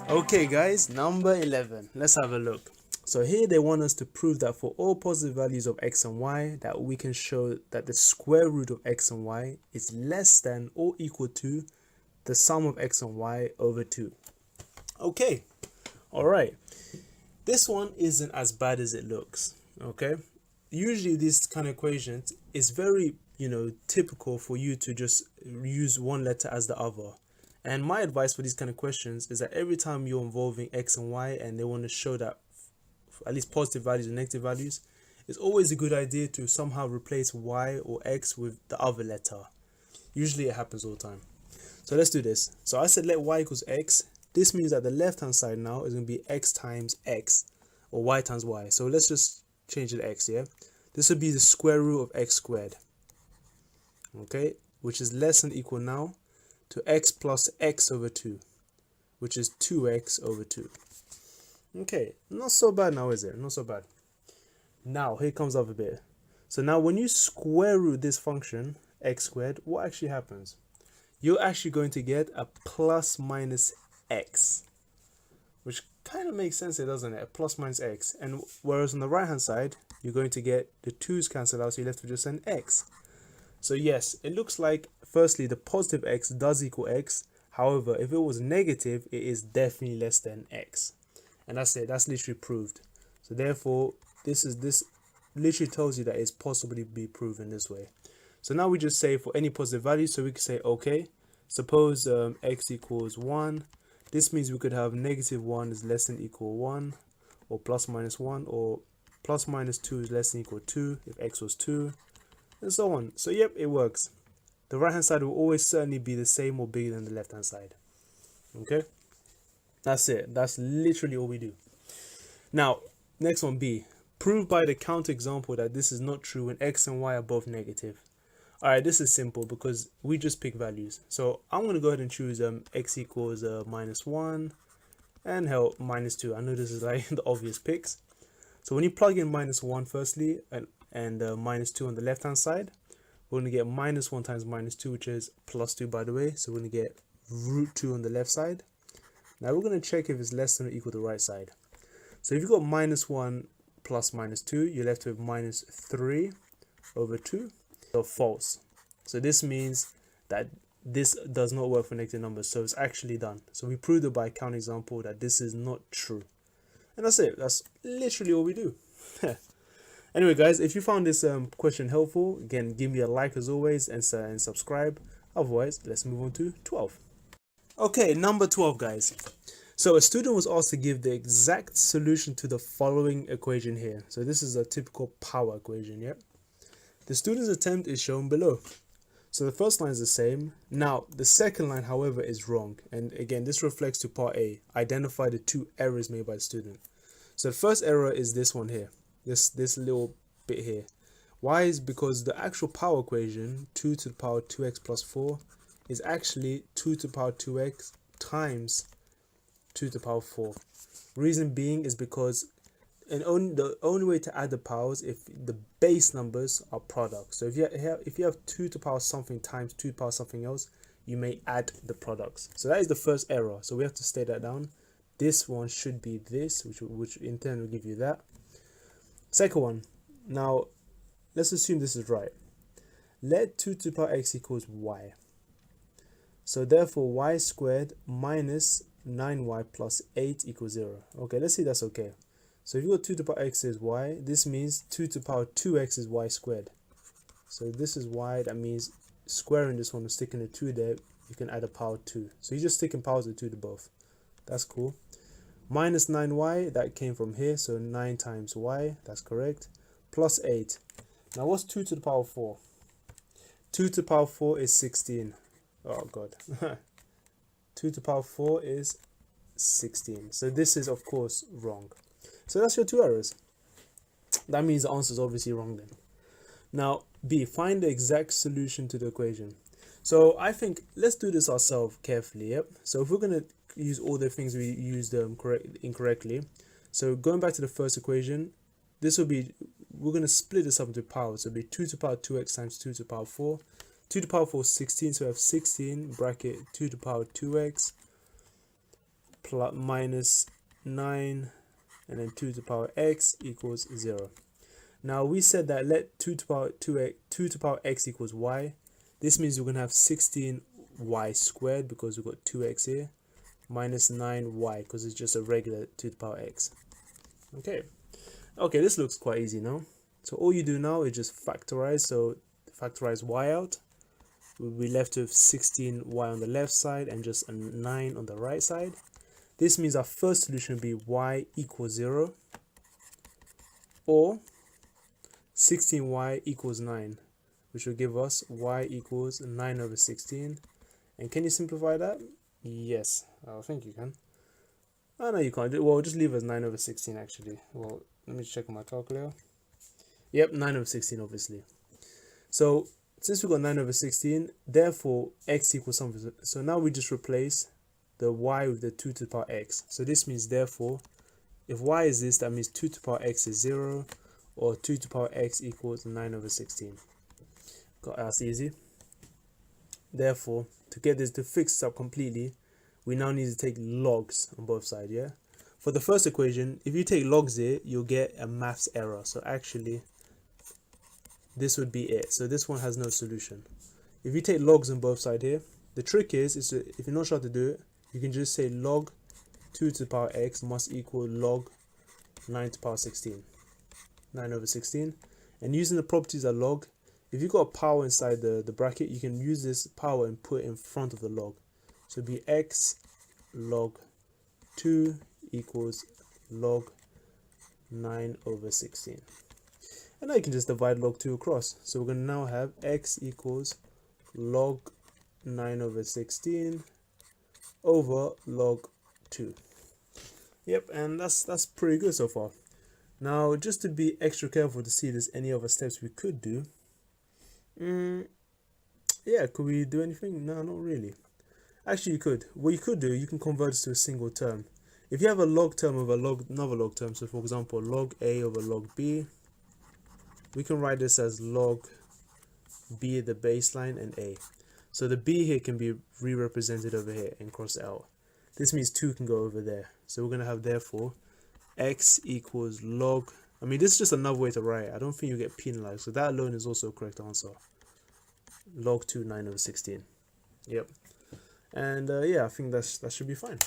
Okay guys, number 11. Let's have a look. So here they want us to prove that for all positive values of x and y, that we can show that the square root of x and y is less than or equal to the sum of x and y over 2. Okay, alright. This one isn't as bad as it looks, okay? Usually this kind of equations is very, typical for you to just use one letter as the other. And my advice for these kind of questions is that every time you're involving x and y and they want to show that at least positive values and negative values, it's always a good idea to somehow replace y or x with the other letter. Usually it happens all the time. So let's do this. So I said let y equals x. This means that the left hand side now is going to be x times x or y times y. So let's just change it to x, yeah? This would be the square root of x squared, okay? Which is less than or equal now to x plus x over 2, which is 2x over 2. Okay, not so bad now, is it? Not so bad. Now, here comes the other bit. So now when you square root this function, x squared, what actually happens? You're actually going to get a plus minus x, which kind of makes sense here, doesn't it? A plus minus x. And whereas on the right hand side, you're going to get the 2's cancelled out, so you're left with just an x. So yes, it looks like firstly the positive x does equal x. However, if it was negative, it is definitely less than x. And that's it. That's literally proved. So therefore, this literally tells you that it's possibly be proven this way. So now we just say for any positive value, so we can say, okay, suppose x equals 1. This means we could have negative 1 is less than or equal 1, or plus minus 1, or plus minus 2 is less than or equal 2 if x was 2, and so on. So yep, it works. The right hand side will always certainly be the same or bigger than the left hand side. Okay, that's it. That's literally all we do. Now, next one, B. Prove by the counterexample that this is not true when x and y are both negative. Alright, this is simple because we just pick values. So I'm going to go ahead and choose x equals minus 1 and hell minus 2. I know this is like the obvious picks. So when you plug in minus 1 firstly and minus 2 on the left hand side, we're going to get minus 1 times minus 2, which is plus 2 by the way. So we're going to get root 2 on the left side. Now we're going to check if it's less than or equal to the right side. So if you've got minus 1 plus minus 2, you're left with minus 3 over 2. So false. So this means that this does not work for negative numbers. So it's actually done. So we proved it by a counterexample that this is not true. And that's it. That's literally all we do. Anyway, guys, if you found this question helpful, again, give me a like as always and subscribe. Otherwise, let's move on to 12. Okay, number 12, guys. So a student was asked to give the exact solution to the following equation here. So this is a typical power equation, yeah? The student's attempt is shown below. So the first line is the same. Now, the second line, however, is wrong. And again, this reflects to part A. Identify the 2 errors made by the student. So the first error is this one here. This little bit here. Why? Is because the actual power equation, 2 to the power 2x plus 4, is actually 2 to the power 2x times 2 to the power 4. Reason being is because the only way to add the powers if the base numbers are products. So if you have 2 to the power something times 2 to the power something else, you may add the products. So that is the first error. So we have to state that down. This one should be this, which in turn will give you that. Second one. Now let's assume this is right. Let 2 to the power x equals y. So therefore y squared minus 9y plus 8 equals 0. Okay, let's see that's okay. So if you got 2 to the power x is y, this means 2 to the power 2x is y squared. So this is y, that means squaring this one and sticking a 2 there, you can add a power 2. So you're just sticking powers of 2 to both. That's cool. Minus 9y, that came from here, so 9 times y, that's correct. Plus 8. Now what's 2 to the power 4? 2 to the power 4 is 16. Oh god. 2 to the power 4 is 16. So this is of course wrong. So that's your 2 errors. That means the answer is obviously wrong then. Now, B, find the exact solution to the equation. So I think let's do this ourselves carefully. Yep. So if we're going to use all the things we used incorrectly. So going back to the first equation, this will be, we're going to split this up into powers. So it'll be 2 to the power 2x times 2 to the power 4. 2 to the power 4 is 16. So we have 16 bracket 2 to the power 2x plus minus 9 and then 2 to the power x equals 0. Now we said that let 2 to the power 2x 2 to the power x equals y. This means we're going to have 16y squared because we've got 2x here, minus 9y because it's just a regular 2 to the power x. Okay, this looks quite easy now. So all you do now is just factorize. So factorize y out. We'll be left with 16y on the left side and just a 9 on the right side. This means our first solution will be y equals 0 or 16y equals 9, which will give us y equals 9 over 16. And can you simplify that? Yes, I think you can. Oh, no, you can't. Well, just leave as 9 over 16 actually. Well, let me check on my calculator. Yep, 9 over 16 obviously. So since we got 9 over 16, therefore x equals something. So now we just replace the y with the 2 to the power x. So this means therefore, if y is this, that means 2 to the power x is 0, or 2 to the power x equals 9 over 16. That's easy. Therefore, to get this to fix this up completely, we now need to take logs on both sides, yeah? For the first equation, if you take logs here, you'll get a maths error. So actually, this would be it. So this one has no solution. If you take logs on both sides here, the trick is if you're not sure how to do it, you can just say log 2 to the power x must equal log 9 to the power 16. 9 over 16. And using the properties of log, if you've got a power inside the bracket, you can use this power and put it in front of the log. So it'd be x log 2 equals log 9 over 16. And now you can just divide log 2 across. So we're going to now have x equals log 9 over 16 over log 2. Yep, and that's pretty good so far. Now, just to be extra careful to see if there's any other steps we could do. Yeah, could we do anything? No, not really. Actually, you could. What you could do, you can convert this to a single term. If you have a log term over another log term, so for example, log a over log b, we can write this as log b, the baseline, and a. So the b here can be re-represented over here and cross out. This means 2 can go over there. So we're going to have, therefore, x equals log, I mean, this is just another way to write it. I don't think you get penalized. So that alone is also a correct answer. Log 2, 9 over 16. Yep. And yeah, I think that should be fine.